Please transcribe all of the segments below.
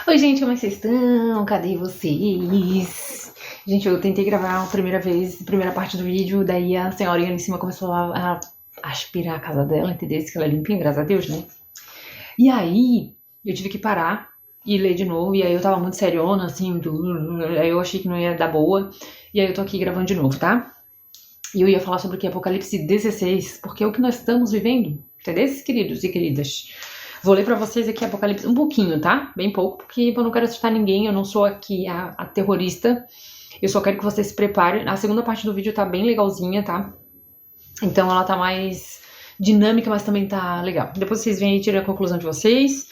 Oi, gente, como é que vocês estão? Cadê vocês? Gente, eu tentei gravar a primeira parte do vídeo, daí a senhorinha ali em cima começou a aspirar a casa dela, entendeu? Isso que ela é limpinha, graças a Deus, né? E aí, eu tive que parar e ler de novo, e aí eu tava muito seriona, assim, aí eu achei que não ia dar boa, e aí eu tô aqui gravando de novo, tá? E eu ia falar sobre o que? Apocalipse 16, porque é o que nós estamos vivendo, entendeu, queridos e queridas? Vou ler pra vocês aqui Apocalipse um pouquinho, tá? Bem pouco, porque eu não quero assustar ninguém, eu não sou aqui a terrorista. Eu só quero que vocês se preparem. A segunda parte do vídeo tá bem legalzinha, tá? Então ela tá mais dinâmica, mas também tá legal. Depois vocês vêm e tirem a conclusão de vocês.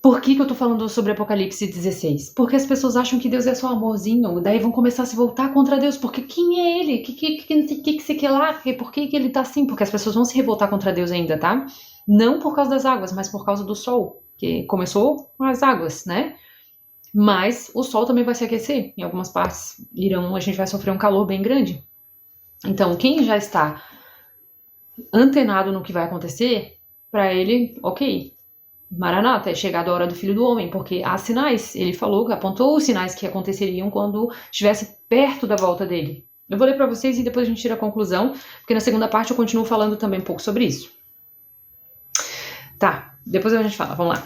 Por que eu tô falando sobre Apocalipse 16? Porque as pessoas acham que Deus é só amorzinho, daí vão começar a se voltar contra Deus, porque quem é ele? Que você quer lá? Por que ele tá assim? Porque as pessoas vão se revoltar contra Deus ainda, tá? Não por causa das águas, mas por causa do sol, que começou com as águas, né? Mas o sol também vai se aquecer, em algumas partes a gente vai sofrer um calor bem grande. Então, quem já está antenado no que vai acontecer, para ele, ok, Maranata, é chegada a hora do Filho do Homem, porque há sinais. Ele falou, apontou os sinais que aconteceriam quando estivesse perto da volta dele. Eu vou ler para vocês e depois a gente tira a conclusão, porque na segunda parte eu continuo falando também um pouco sobre isso. Tá, depois a gente fala, vamos lá.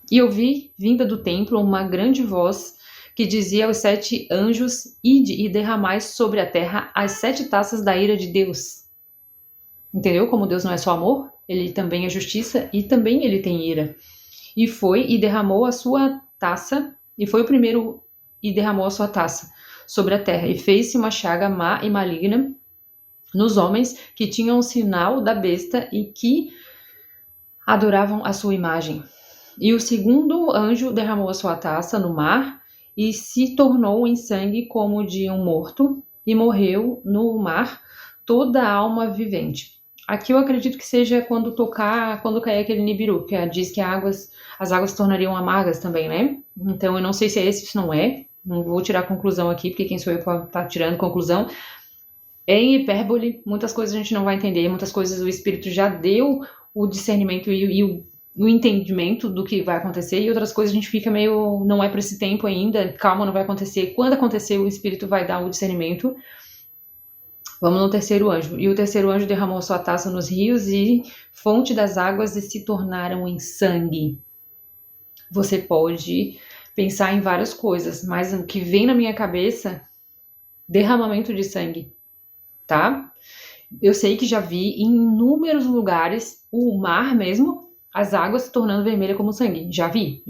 E eu vi, vinda do templo, uma grande voz que dizia aos 7 anjos: Ide e derramai sobre a terra as 7 taças da ira de Deus. Entendeu? Como Deus não é só amor, ele também é justiça e também ele tem ira. E foi e derramou a sua taça, e foi o primeiro e derramou a sua taça sobre a terra, e fez-se uma chaga má e maligna nos homens que tinham o sinal da besta e que adoravam a sua imagem. E o segundo anjo derramou a sua taça no mar, e se tornou em sangue como de um morto, e morreu no mar toda a alma vivente. Aqui eu acredito que seja quando cair aquele Nibiru, que diz que as águas se tornariam amargas também, né? Então eu não sei se é esse ou se não é. Não vou tirar a conclusão aqui, porque quem sou eu para estar tirando conclusão. É em hipérbole, muitas coisas a gente não vai entender, muitas coisas o Espírito já deu o discernimento e o entendimento do que vai acontecer, e outras coisas a gente fica meio, não é para esse tempo ainda, calma, não vai acontecer. Quando acontecer, o Espírito vai dar o discernimento. Vamos no terceiro anjo. E o terceiro anjo derramou sua taça nos rios e fonte das águas e se tornaram em sangue. Você pode pensar em várias coisas, mas o que vem na minha cabeça, derramamento de sangue, tá? Eu sei que já vi em inúmeros lugares o mar mesmo, as águas se tornando vermelha como sangue. Já vi.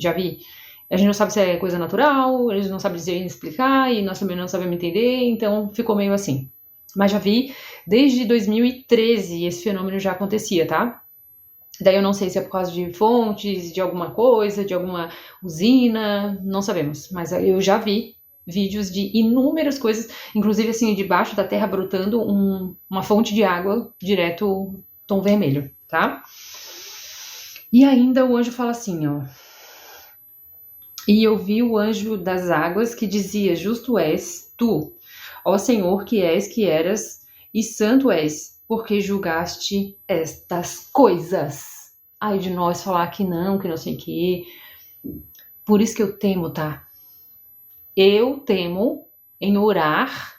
A gente não sabe se é coisa natural, eles não sabem dizer e explicar, e nós também não sabemos entender, então ficou meio assim. Mas já vi desde 2013 esse fenômeno já acontecia, tá? Daí eu não sei se é por causa de fontes, de alguma coisa, de alguma usina, não sabemos. Mas eu já vi vídeos de inúmeras coisas, inclusive assim, debaixo da terra brotando uma fonte de água direto tom vermelho, tá? E ainda o anjo fala assim, ó. E eu vi o anjo das águas que dizia: Justo és tu, ó Senhor, que és, que eras, e santo és, porque julgaste estas coisas. Ai de nós falar que não sei o quê. Por isso que eu temo, tá? Eu temo em orar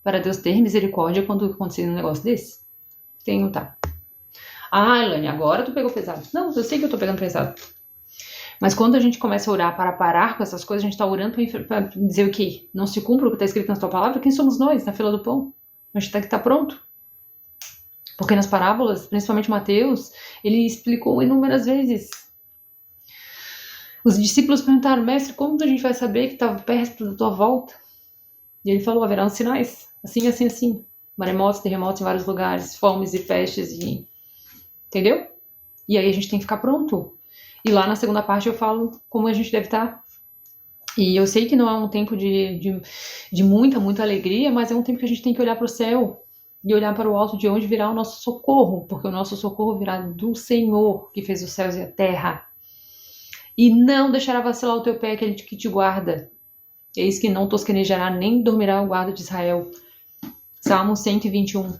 para Deus ter misericórdia quando acontecer um negócio desse. Tenho, tá? Ah, Elane, agora tu pegou pesado. Não, eu sei que eu tô pegando pesado. Mas quando a gente começa a orar para parar com essas coisas, a gente está orando para dizer o quê? Não se cumpre o que está escrito na tua palavra? Quem somos nós na fila do pão? A gente tem que estar pronto. Porque nas parábolas, principalmente Mateus, ele explicou inúmeras vezes. Os discípulos perguntaram: Mestre, como a gente vai saber que está perto da tua volta? E ele falou: haverá sinais, assim, assim, assim. Maremotos, terremotos em vários lugares, fomes e pestes, entendeu? E aí a gente tem que ficar pronto. E lá na segunda parte eu falo como a gente deve estar. E eu sei que não é um tempo de muita alegria, mas é um tempo que a gente tem que olhar para o céu e olhar para o alto, de onde virá o nosso socorro, porque o nosso socorro virá do Senhor, que fez os céus e a terra. E não deixará vacilar o teu pé, aquele que te guarda. Eis que não tosquenejará, nem dormirá o guarda de Israel. Salmo 121.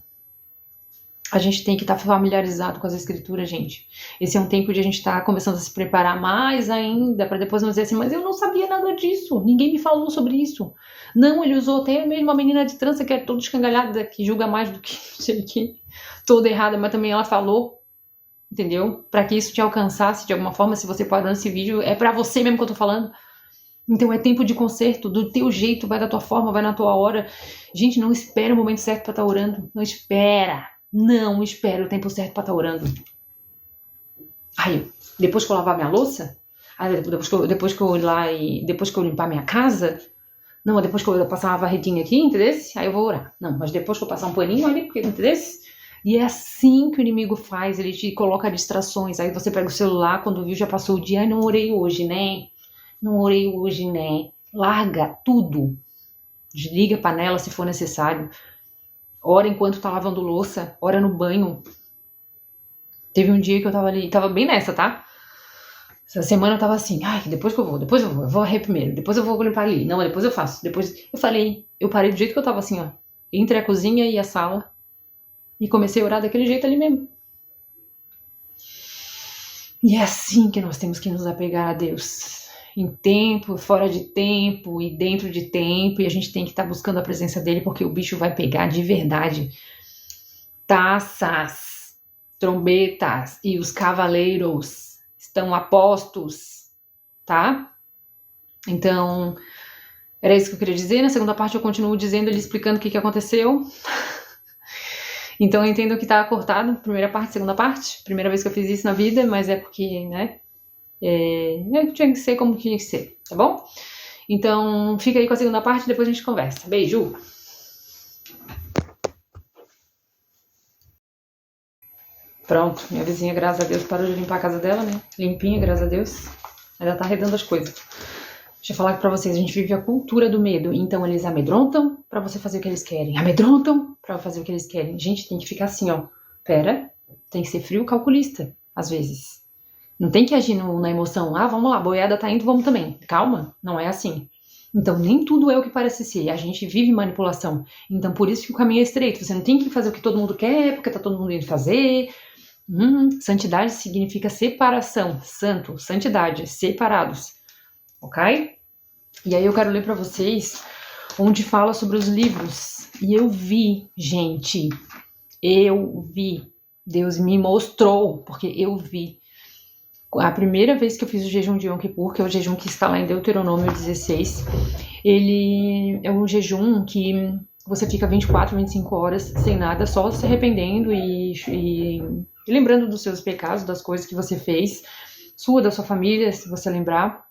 A gente tem que estar familiarizado com as escrituras, gente. Esse é um tempo de a gente estar começando a se preparar mais ainda, para depois não dizer assim, mas eu não sabia nada disso, ninguém me falou sobre isso. Não, ele usou até mesmo uma menina de trança que é toda escangalhada, que julga mais do que sei que, toda errada, mas também ela falou, entendeu? Para que isso te alcançasse de alguma forma, se você parou nesse vídeo, é para você mesmo que eu tô falando. Então é tempo de conserto, do teu jeito, vai da tua forma, vai na tua hora. Gente, não espera o momento certo para estar orando, não espera. Não espera o tempo certo para estar orando. Aí, depois que eu lavar minha louça, depois que eu ir lá e depois que eu limpar minha casa, não, depois que eu passar uma varredinha aqui, entendeu? Aí eu vou orar. Não, mas depois que eu passar um paninho ali, porque, entendeu? E é assim que o inimigo faz, ele te coloca distrações. Aí você pega o celular, quando viu já passou o dia, ai, não orei hoje, né? Não orei hoje, né? Larga tudo. Desliga a panela se for necessário. Ora enquanto tá lavando louça, ora no banho. Teve um dia que eu tava ali, tava bem nessa, tá? Essa semana eu tava assim, ai, depois eu vou varrer primeiro, depois eu vou limpar ali, não, depois eu faço, depois eu falei, eu parei do jeito que eu tava assim, ó, entre a cozinha e a sala, e comecei a orar daquele jeito ali mesmo. E é assim que nós temos que nos apegar a Deus. Em tempo, fora de tempo e dentro de tempo, e a gente tem que estar buscando a presença dele, porque o bicho vai pegar de verdade. Taças, trombetas e os cavaleiros estão a postos, tá? Então, era isso que eu queria dizer. Na segunda parte eu continuo dizendo, ele explicando o que aconteceu. Então eu entendo que tá cortado, primeira parte, segunda parte. Primeira vez que eu fiz isso na vida, mas é porque, né? Tinha que ser como tinha que ser, tá bom? Então, fica aí com a segunda parte, depois a gente conversa. Beijo! Pronto, minha vizinha, graças a Deus, parou de limpar a casa dela, né? Limpinha, graças a Deus. Ela tá arredando as coisas. Deixa eu falar pra vocês, a gente vive a cultura do medo. Então eles amedrontam pra você fazer o que eles querem. Amedrontam pra fazer o que eles querem. Gente, tem que ficar assim, ó. Pera, tem que ser frio calculista, às vezes. Não tem que agir na emoção. Ah, vamos lá, a boiada tá indo, vamos também. Calma, não é assim. Então, nem tudo é o que parece ser. A gente vive manipulação. Então, por isso que o caminho é estreito. Você não tem que fazer o que todo mundo quer, porque tá todo mundo indo fazer. Santidade significa separação. Santo, santidade, separados. Ok? E aí eu quero ler para vocês onde fala sobre os livros. E eu vi, gente. Deus me mostrou, porque eu vi. A primeira vez que eu fiz o jejum de Yom Kippur, que é o jejum que está lá em Deuteronômio 16, ele é um jejum que você fica 24, 25 horas sem nada, só se arrependendo e lembrando dos seus pecados, das coisas que você fez, da sua família, se você lembrar.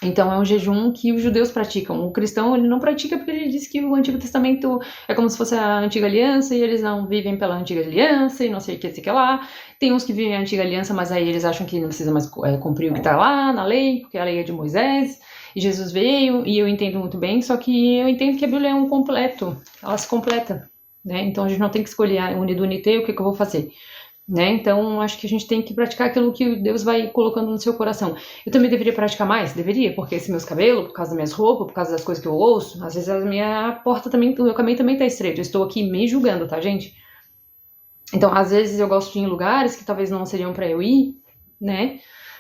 Então é um jejum que os judeus praticam. O cristão ele não pratica porque ele diz que o Antigo Testamento é como se fosse a Antiga Aliança e eles não vivem pela Antiga Aliança e não sei o que, sei que lá. Tem uns que vivem a Antiga Aliança, mas aí eles acham que não precisa mais cumprir o que está lá na lei, porque a lei é de Moisés e Jesus veio, e eu entendo muito bem, só que eu entendo que a Bíblia é um completo, ela se completa, né? Então a gente não tem que escolher unido unite, o que eu vou fazer. Né? Então, acho que a gente tem que praticar aquilo que Deus vai colocando no seu coração. Eu também deveria praticar mais? Deveria, porque esse meus cabelos, por causa das minhas roupas, por causa das coisas que eu ouço, às vezes a minha porta também, o meu caminho também tá estreito. Eu estou aqui me julgando, tá, gente? Então, às vezes eu gosto de ir em lugares que talvez não seriam para eu ir, né?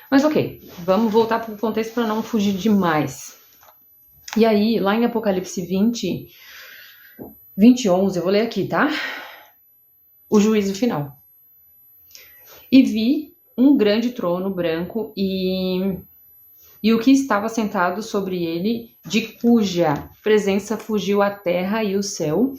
Mas ok, vamos voltar para o contexto para não fugir demais. E aí, lá em Apocalipse 20, 11, eu vou ler aqui, tá? O juízo final. E vi um grande trono branco e o que estava sentado sobre ele, de cuja presença fugiu a terra e o céu,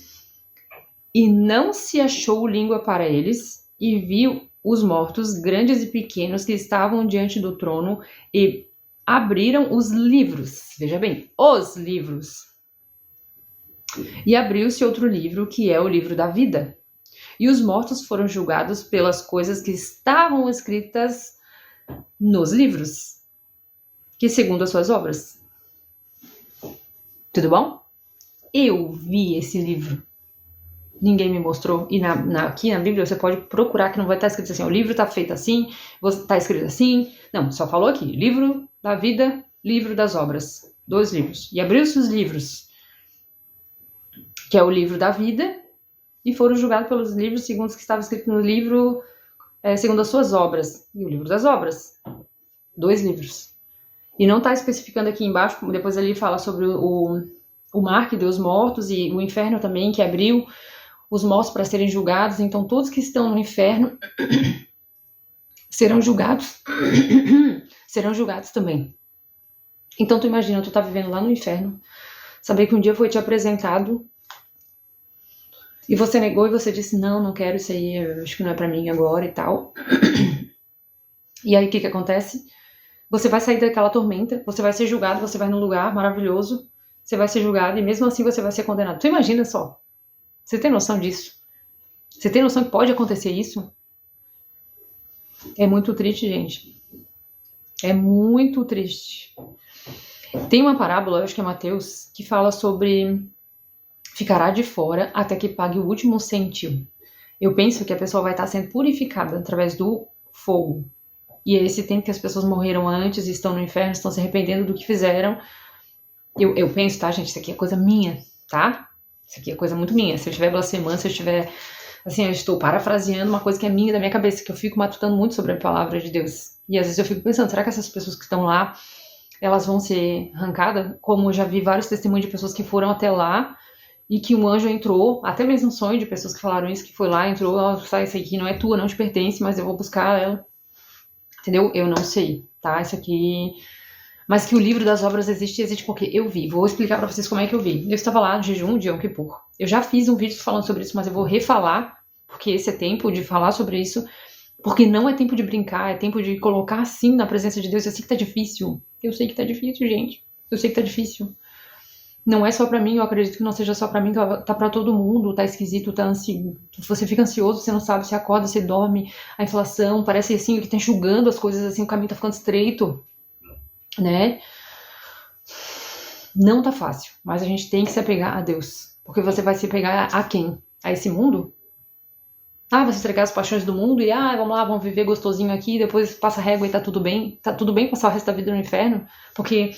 e não se achou língua para eles, e vi os mortos, grandes e pequenos, que estavam diante do trono, e abriram os livros, veja bem, os livros. E abriu-se outro livro, que é o livro da vida. E os mortos foram julgados pelas coisas que estavam escritas nos livros, que segundo as suas obras. Tudo bom? Eu vi esse livro. Ninguém me mostrou. E aqui na Bíblia você pode procurar que não vai estar escrito assim, o livro está feito assim, está escrito assim. Não, só falou aqui, livro da vida, livro das obras. 2 livros. E abriu-se os livros, que é o livro da vida e foram julgados pelos livros segundo os que estava escrito no livro, segundo as suas obras. E o livro das obras. 2 livros. E não está especificando aqui embaixo, como depois ele fala sobre o mar que deu os mortos e o inferno também, que abriu os mortos para serem julgados. Então todos que estão no inferno serão julgados. Serão julgados também. Então tu imagina, tu tá vivendo lá no inferno, saber que um dia foi te apresentado e você negou e você disse, não quero isso aí, eu acho que não é pra mim agora e tal. E aí o que acontece? Você vai sair daquela tormenta, você vai ser julgado, você vai num lugar maravilhoso, você vai ser julgado e mesmo assim você vai ser condenado. Tu imagina só? Você tem noção disso? Você tem noção que pode acontecer isso? É muito triste, gente. É muito triste. Tem uma parábola, eu acho que é Mateus, que fala sobre ficará de fora até que pague o último cêntimo. Eu penso que a pessoa vai estar sendo purificada através do fogo. E é esse tempo que as pessoas morreram antes e estão no inferno, estão se arrependendo do que fizeram. Eu penso, tá, gente, isso aqui é coisa minha, tá? Isso aqui é coisa muito minha. Se eu estiver blasfemando, se eu estiver... Assim, eu estou parafraseando uma coisa que é minha, da minha cabeça, que eu fico matutando muito sobre a palavra de Deus. E às vezes eu fico pensando, será que essas pessoas que estão lá, elas vão ser arrancadas? Como eu já vi vários testemunhos de pessoas que foram até lá e que um anjo entrou, até mesmo um sonho de pessoas que falaram isso, que foi lá, entrou, sai, isso aqui não é tua, não te pertence, mas eu vou buscar ela. Entendeu? Eu não sei, tá? Isso aqui... Mas que o livro das obras existe porque eu vi. Vou explicar pra vocês como é que eu vi. Eu estava lá no jejum de Yom Kippur. Eu já fiz um vídeo falando sobre isso, mas eu vou refalar, porque esse é tempo de falar sobre isso, porque não é tempo de brincar, é tempo de colocar assim na presença de Deus. Eu sei que tá difícil. Eu sei que tá difícil, gente. Eu sei que tá difícil. Não é só pra mim, eu acredito que não seja só pra mim, tá pra todo mundo, tá esquisito, tá ansioso. Você fica ansioso, você não sabe, você acorda, você dorme, a inflação, parece assim, que tá enxugando as coisas, assim, o caminho tá ficando estreito, né? Não tá fácil, mas a gente tem que se apegar a Deus, porque você vai se apegar a quem? A esse mundo? Vai se entregar as paixões do mundo e, vamos lá, vamos viver gostosinho aqui, depois passa régua e tá tudo bem passar o resto da vida no inferno, porque...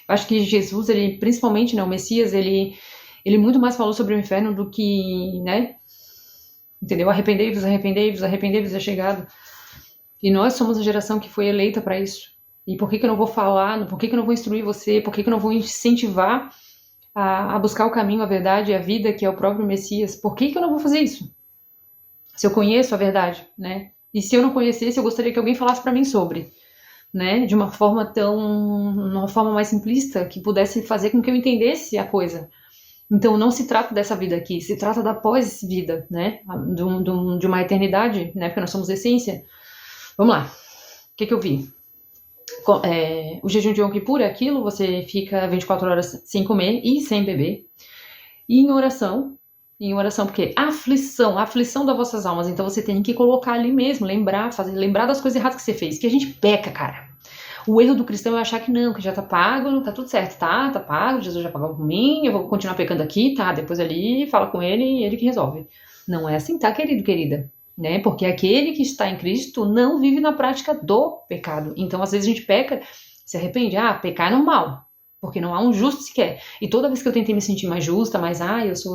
Eu acho que Jesus, ele, principalmente, né, o Messias, ele muito mais falou sobre o inferno do que, né, entendeu? Arrependei-vos, arrependei-vos, arrependei-vos é chegado. E nós somos a geração que foi eleita para isso. E por que eu não vou falar, por que eu não vou instruir você, por que eu não vou incentivar a buscar o caminho, a verdade e a vida, que é o próprio Messias? Por que eu não vou fazer isso? Se eu conheço a verdade, né? E se eu não conhecesse, eu gostaria que alguém falasse para mim sobre... Né, de uma forma mais simplista, que pudesse fazer com que eu entendesse a coisa. Então não se trata dessa vida aqui, se trata da pós-vida, né, de uma eternidade, né, porque nós somos essência. Vamos lá, o que eu vi? O jejum de Yom Kippur é aquilo, você fica 24 horas sem comer e sem beber, e em oração, porque a aflição das vossas almas, então você tem que colocar ali mesmo, lembrar das coisas erradas que você fez, que a gente peca, cara. O erro do cristão é achar que não, que já tá pago, tá tudo certo, tá pago, Jesus já pagou por mim, eu vou continuar pecando aqui, tá, depois ali, fala com ele, ele que resolve. Não é assim, tá, querido, querida? Né? Porque aquele que está em Cristo não vive na prática do pecado. Então, às vezes a gente peca, se arrepende, pecar é normal, porque não há um justo sequer. E toda vez que eu tentei me sentir mais justa, eu sou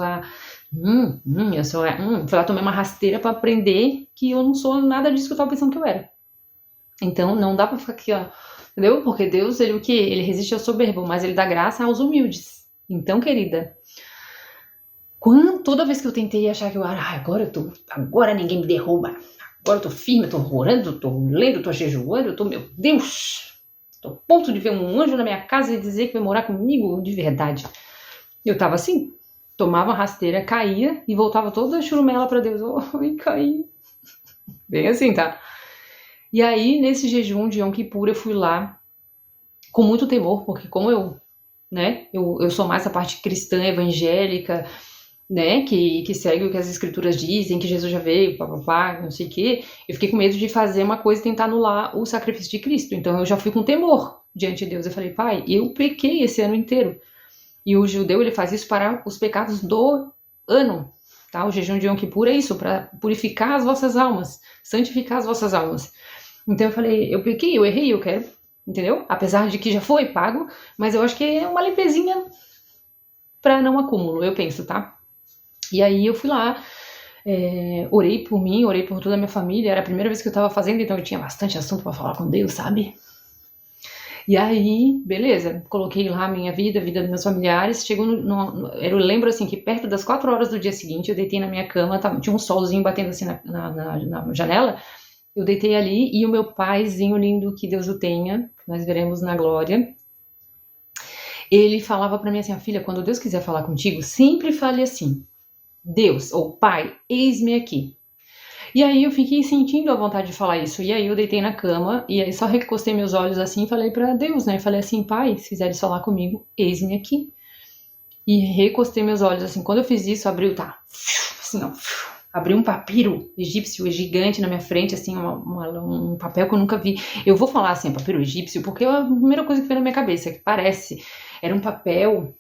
fui lá tomar uma rasteira pra aprender que eu não sou nada disso que eu tava pensando que eu era. Então, não dá pra ficar aqui, entendeu? Porque Deus, ele o quê? Ele resiste ao soberbo, mas ele dá graça aos humildes. Então, querida, toda vez que eu tentei achar que agora ninguém me derruba, agora eu tô firme, eu tô orando, tô lendo, tô jejuando, meu Deus, tô a ponto de ver um anjo na minha casa e dizer que vai morar comigo de verdade. Eu tava assim, tomava uma rasteira, caía e voltava toda churumela pra Deus. Caí. Bem assim, tá? E aí, nesse jejum de Yom Kippur, eu fui lá com muito temor, porque como eu sou mais a parte cristã, evangélica, né, que segue o que as escrituras dizem, que Jesus já veio, não sei o quê, eu fiquei com medo de fazer uma coisa e tentar anular o sacrifício de Cristo. Então eu já fui com temor diante de Deus. Eu falei, Pai, eu pequei esse ano inteiro. E o judeu, ele faz isso para os pecados do ano, tá? O jejum de Yom Kippur é isso, para purificar as vossas almas, santificar as vossas almas. Então eu falei, eu pequei, eu errei, eu quero, entendeu? Apesar de que já foi pago, mas eu acho que é uma limpezinha para não acúmulo, eu penso, tá? E aí eu fui lá, Orei por mim, orei por toda a minha família. Era a primeira vez que eu estava fazendo, então eu tinha bastante assunto para falar com Deus, sabe? E aí, beleza, coloquei lá a minha vida, a vida dos meus familiares. Chegou eu lembro assim que perto das 4 horas do dia seguinte, eu deitei na minha cama, tinha um solzinho batendo assim na janela. Eu deitei ali e o meu paizinho lindo, que Deus o tenha, nós veremos na glória. Ele falava para mim assim: filha, quando Deus quiser falar contigo, sempre fale assim: Deus ou Pai, eis-me aqui. E aí eu fiquei sentindo a vontade de falar isso. E aí eu deitei na cama e aí só recostei meus olhos assim e falei pra Deus, né? Falei assim: Pai, se quiseres falar comigo, eis-me aqui. E recostei meus olhos assim. Quando eu fiz isso, abriu, assim, ó, abriu um papiro egípcio gigante na minha frente, assim, um papel que eu nunca vi. Eu vou falar assim, papiro egípcio, porque é a primeira coisa que veio na minha cabeça, que parece, era um papel.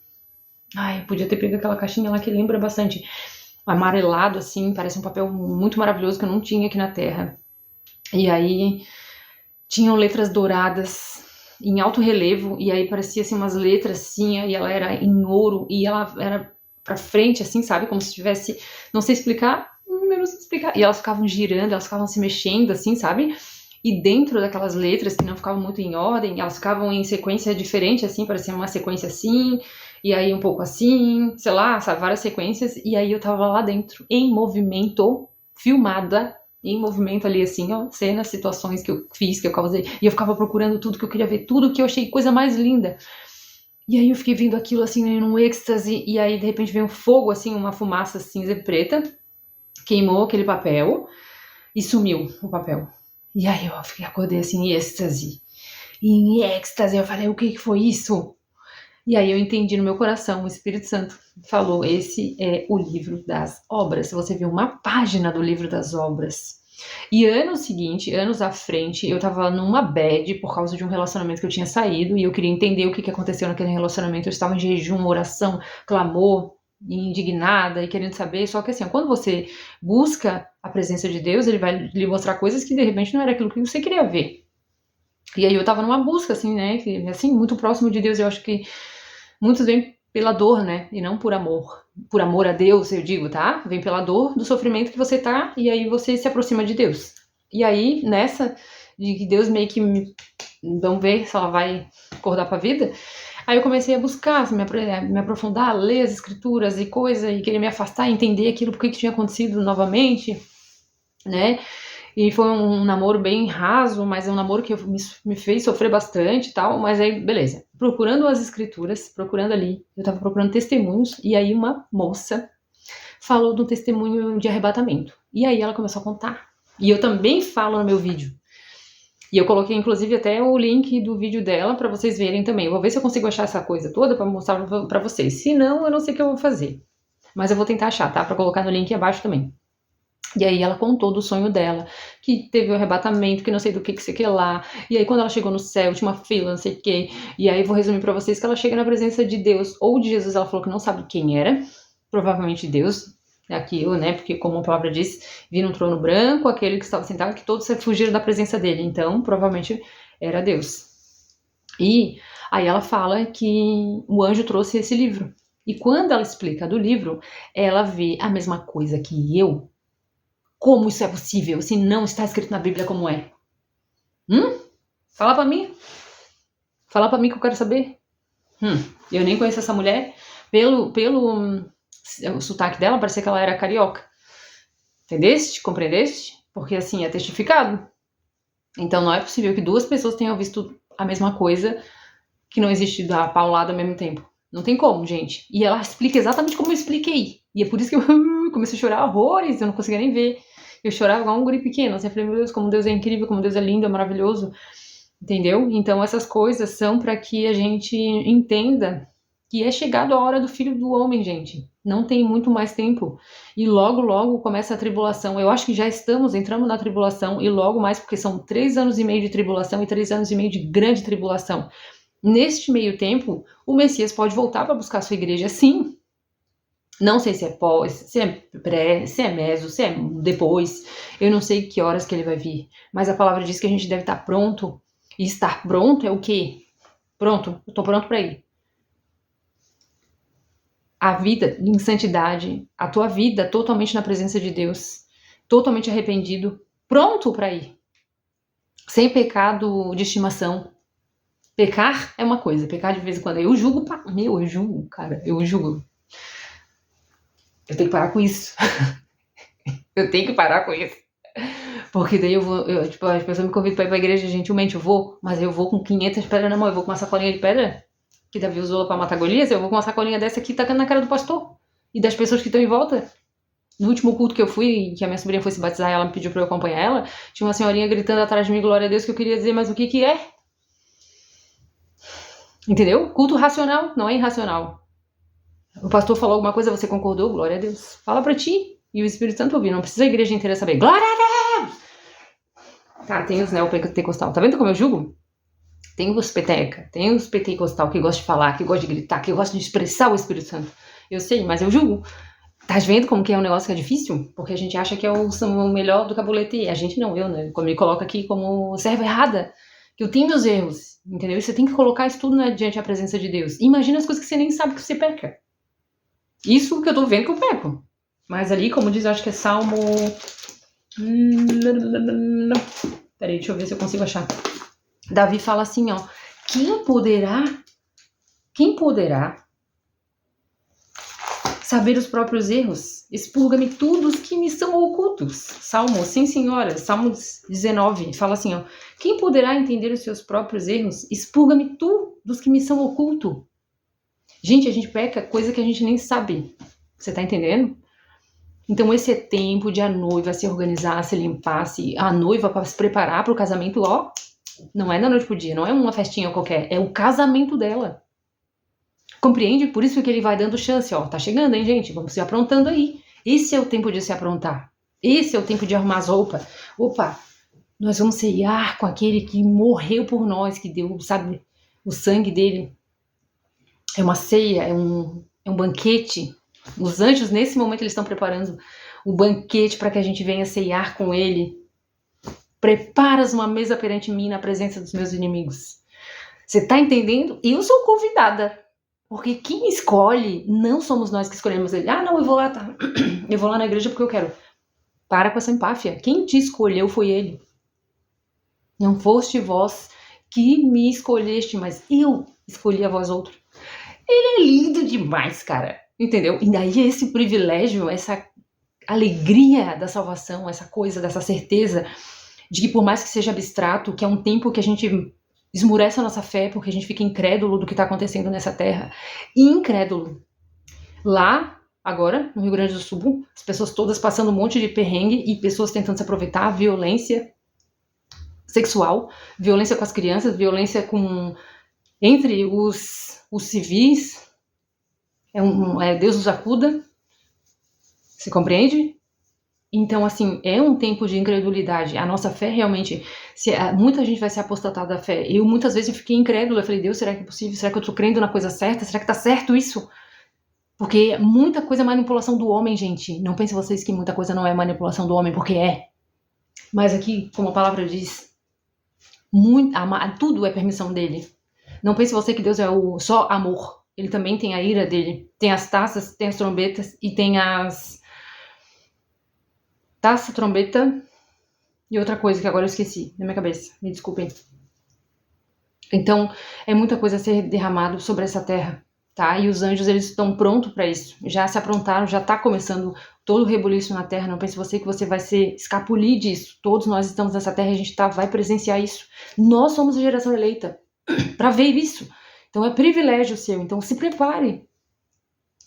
Ai, podia ter pego aquela caixinha lá que lembra bastante. Amarelado, assim, parece um papel muito maravilhoso que eu não tinha aqui na Terra. E aí tinham letras douradas em alto relevo, e aí parecia assim umas letras assim, e ela era em ouro, e ela era pra frente, assim, sabe? Como se tivesse. Não sei explicar, eu não sei explicar. E elas ficavam girando, elas ficavam se mexendo, assim, sabe? E dentro daquelas letras que não ficavam muito em ordem, elas ficavam em sequência diferente, assim, parecia uma sequência assim, e aí um pouco assim, sei lá, sabe, várias sequências, e aí eu tava lá dentro, em movimento, filmada, em movimento ali, assim, ó, cenas, situações que eu fiz, que eu causei, e eu ficava procurando tudo que eu queria ver, tudo que eu achei coisa mais linda. E aí eu fiquei vendo aquilo, assim, num êxtase, e aí de repente veio um fogo, assim, uma fumaça cinza e preta, queimou aquele papel, e sumiu o papel. E aí eu acordei assim, em êxtase, eu falei, o que foi isso? E aí eu entendi no meu coração, o Espírito Santo falou, esse é o livro das obras. Você viu uma página do livro das obras. E anos à frente, eu tava numa bad por causa de um relacionamento que eu tinha saído e eu queria entender o que aconteceu naquele relacionamento. Eu estava em jejum, oração, clamor, indignada e querendo saber. Só que assim, quando você busca a presença de Deus, ele vai lhe mostrar coisas que de repente não era aquilo que você queria ver. E aí eu tava numa busca, assim, né, assim, muito próximo de Deus. Eu acho que muitos vêm pela dor, né, e não por amor. Por amor a Deus, eu digo, tá? Vem pela dor do sofrimento que você tá, e aí você se aproxima de Deus. E aí, nessa, de que Deus meio que vamos ver se ela vai acordar pra vida, aí eu comecei a buscar, me aprofundar, ler as escrituras e coisa, e querer me afastar, entender aquilo, porque que tinha acontecido novamente, né? E foi um namoro bem raso, mas é um namoro que me fez sofrer bastante e tal, mas aí, beleza. Procurando as escrituras, procurando ali, eu tava procurando testemunhos, e aí uma moça falou do testemunho de arrebatamento. E aí ela começou a contar. E eu também falo no meu vídeo. E eu coloquei, inclusive, até o link do vídeo dela para vocês verem também. Eu vou ver se eu consigo achar essa coisa toda para mostrar para vocês. Se não, eu não sei o que eu vou fazer. Mas eu vou tentar achar, tá? Para colocar no link abaixo também. E aí ela contou do sonho dela, que teve o arrebatamento, que não sei do que sei que lá. E aí quando ela chegou no céu, tinha uma fila, não sei o que. E aí vou resumir pra vocês que ela chega na presença de Deus, ou de Jesus, ela falou que não sabe quem era. Provavelmente Deus, é aquilo, né? Porque como a palavra diz, vi num trono branco, aquele que estava sentado, que todos fugiram da presença dele. Então, provavelmente era Deus. E aí ela fala que o anjo trouxe esse livro. E quando ela explica do livro, ela vê a mesma coisa que eu. Como isso é possível se não está escrito na Bíblia como é? Fala pra mim. Fala pra mim que eu quero saber. Eu nem conheço essa mulher. Pelo o sotaque dela, parecia que ela era carioca. Entendeste? Compreendeste? Porque assim, é testificado. Então não é possível que duas pessoas tenham visto a mesma coisa que não existe da paulada ao mesmo tempo. Não tem como, gente. E ela explica exatamente como eu expliquei. E é por isso que eu comecei a chorar horrores, eu não conseguia nem ver. Eu chorava igual um guri pequeno, assim, eu falei, meu Deus, como Deus é incrível, como Deus é lindo, é maravilhoso, entendeu? Então essas coisas são para que a gente entenda que é chegado a hora do Filho do Homem, gente. Não tem muito mais tempo. E logo, logo começa a tribulação. Eu acho que já entramos na tribulação, e logo mais, porque são 3 anos e meio de tribulação e 3 anos e meio de grande tribulação. Neste meio tempo, o Messias pode voltar para buscar a sua igreja, sim. Não sei se é pós, se é pré, se é meso, se é depois. Eu não sei que horas que ele vai vir. Mas a palavra diz que a gente deve estar pronto. E estar pronto é o quê? Pronto, eu tô pronto para ir. a vida em santidade, a tua vida totalmente na presença de Deus, totalmente arrependido, pronto para ir, sem pecado de estimação. Pecar é uma coisa, pecar de vez em quando. Eu julgo, cara, eu julgo. Eu tenho que parar com isso. Eu tenho que parar com isso. Porque daí tipo, as pessoas me convidam pra ir pra igreja, gentilmente eu vou, mas eu vou com 500 pedras na mão, eu vou com uma sacolinha de pedra, que Davi usou pra matar Golias, eu vou com uma sacolinha dessa aqui tacando na cara do pastor e das pessoas que estão em volta. No último culto que eu fui, que a minha sobrinha foi se batizar e ela me pediu pra eu acompanhar ela, tinha uma senhorinha gritando atrás de mim, glória a Deus, que eu queria dizer, mas o que é? Entendeu? Culto racional, não é irracional. O pastor falou alguma coisa, você concordou, glória a Deus. Fala pra ti. E o Espírito Santo ouvir, não precisa a igreja inteira saber. Glória a Deus! Tá, tem os neopentecostal. Tá vendo como eu julgo? Tem os peteca, tem os pentecostal que gostam de falar, que gostam de gritar, que gostam de expressar o Espírito Santo. Eu sei, mas eu julgo. Tá vendo como que é um negócio que é difícil? Porque a gente acha que é o melhor do cabulete. A gente não, eu, né? Como me coloca aqui como serva errada. Que eu tenho meus erros, entendeu? E você tem que colocar isso tudo, né, diante da presença de Deus. Imagina as coisas que você nem sabe que você peca. Isso que eu tô vendo que eu peco. Mas ali, como diz, eu acho que é Salmo... Peraí, deixa eu ver se eu consigo achar. Davi fala assim, ó. Quem poderá saber os próprios erros? Expurga-me tudo os que me são ocultos. Salmo, sim senhora, Salmo 19, fala assim, ó. Quem poderá entender os seus próprios erros? Expurga-me tu dos que me são ocultos. Gente, a gente peca coisa que a gente nem sabe. Você tá entendendo? Então esse é tempo de a noiva se organizar, se limpar, a noiva para se preparar para o casamento, ó. Não é da noite pro dia, não é uma festinha qualquer, é o casamento dela. Compreende? Por isso que ele vai dando chance, ó. Tá chegando, hein, gente? Vamos se aprontando aí. Esse é o tempo de se aprontar. Esse é o tempo de arrumar as roupas. Opa, nós vamos ceiar com aquele que morreu por nós, que deu, sabe, o sangue dele. É uma ceia, é um banquete. Os anjos, nesse momento, eles estão preparando o banquete para que a gente venha ceiar com ele. Preparas uma mesa perante mim na presença dos meus inimigos. Você tá entendendo? Eu sou convidada. Porque quem escolhe, não somos nós que escolhemos ele. Ah, não, eu vou lá, tá? Eu vou lá na igreja porque eu quero. Para com essa empáfia. Quem te escolheu foi ele. Não foste vós que me escolheste, mas eu escolhi a vós outro. Ele é lindo demais, cara. Entendeu? E daí esse privilégio, essa alegria da salvação, essa coisa, dessa certeza de que por mais que seja abstrato, que é um tempo que a gente esmurece a nossa fé, porque a gente fica incrédulo do que está acontecendo nessa terra. Incrédulo. Lá, agora, no Rio Grande do Sul, as pessoas todas passando um monte de perrengue e pessoas tentando se aproveitar, violência sexual, violência com as crianças, violência entre os civis. Deus nos acuda. Você compreende? Então, assim, é um tempo de incredulidade. A nossa fé realmente... muita gente vai se apostatar da fé. Eu, muitas vezes, eu fiquei incrédula. Eu falei, Deus, será que é possível? Será que eu tô crendo na coisa certa? Será que tá certo isso? Porque muita coisa é manipulação do homem, gente. Não pensem vocês que muita coisa não é manipulação do homem, porque é. Mas aqui, como a palavra diz, tudo é permissão dele. Não pense você que Deus é só amor. Ele também tem a ira dele. Tem as taças, tem as trombetas e tem as... taça, trombeta e outra coisa que agora eu esqueci na minha cabeça. Me desculpem. Então, é muita coisa a ser derramado sobre essa terra, tá? E os anjos, eles estão prontos para isso. Já se aprontaram, já tá começando todo o rebuliço na terra. Não pense você que você vai se escapulir disso. Todos nós estamos nessa terra e a gente vai presenciar isso. Nós somos a geração eleita para ver isso. Então, é privilégio seu. Então, se prepare.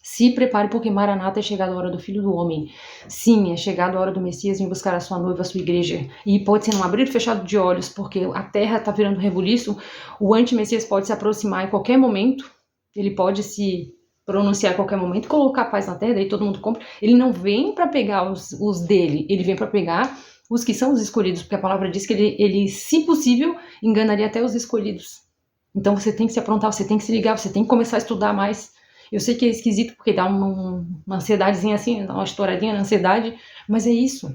Se prepare, porque Maranata é chegada a hora do Filho do Homem. Sim, é chegada a hora do Messias vir buscar a sua noiva, a sua igreja. E pode ser num abrir e fechado de olhos, porque a terra está virando rebuliço. O anti-Messias pode se aproximar em qualquer momento. Ele pode se pronunciar em qualquer momento, colocar paz na terra, daí todo mundo compra. Ele não vem para pegar os dele, ele vem para pegar os que são os escolhidos, porque a palavra diz que ele, se possível, enganaria até os escolhidos. Então você tem que se aprontar, você tem que se ligar, você tem que começar a estudar mais. Eu sei que é esquisito porque dá uma ansiedadezinha assim, dá uma estouradinha na ansiedade, mas é isso.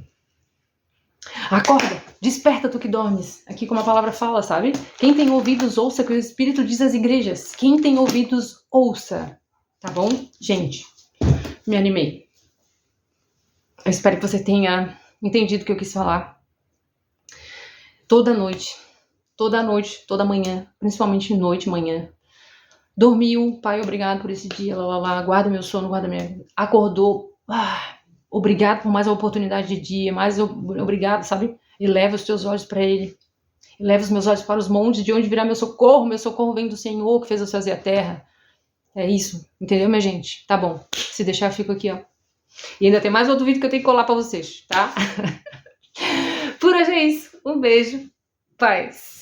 Acorda, desperta tu que dormes. Aqui como a palavra fala, sabe? Quem tem ouvidos, ouça o que o Espírito diz às igrejas. Quem tem ouvidos, ouça. Tá bom? Gente, me animei. Eu espero que você tenha entendido o que eu quis falar. Toda noite, toda manhã, principalmente noite, manhã. Dormiu, pai, obrigado por esse dia, guarda meu sono, guarda minha... Acordou, obrigado por mais uma oportunidade de dia, obrigado, sabe? E leva os teus olhos para ele. E leva os meus olhos para os montes, de onde virá meu socorro vem do Senhor, que fez os céus e a terra. É isso, entendeu, minha gente? Tá bom, se deixar eu fico aqui, ó. E ainda tem mais outro vídeo que eu tenho que colar pra vocês, tá? Por hoje é isso, um beijo, paz.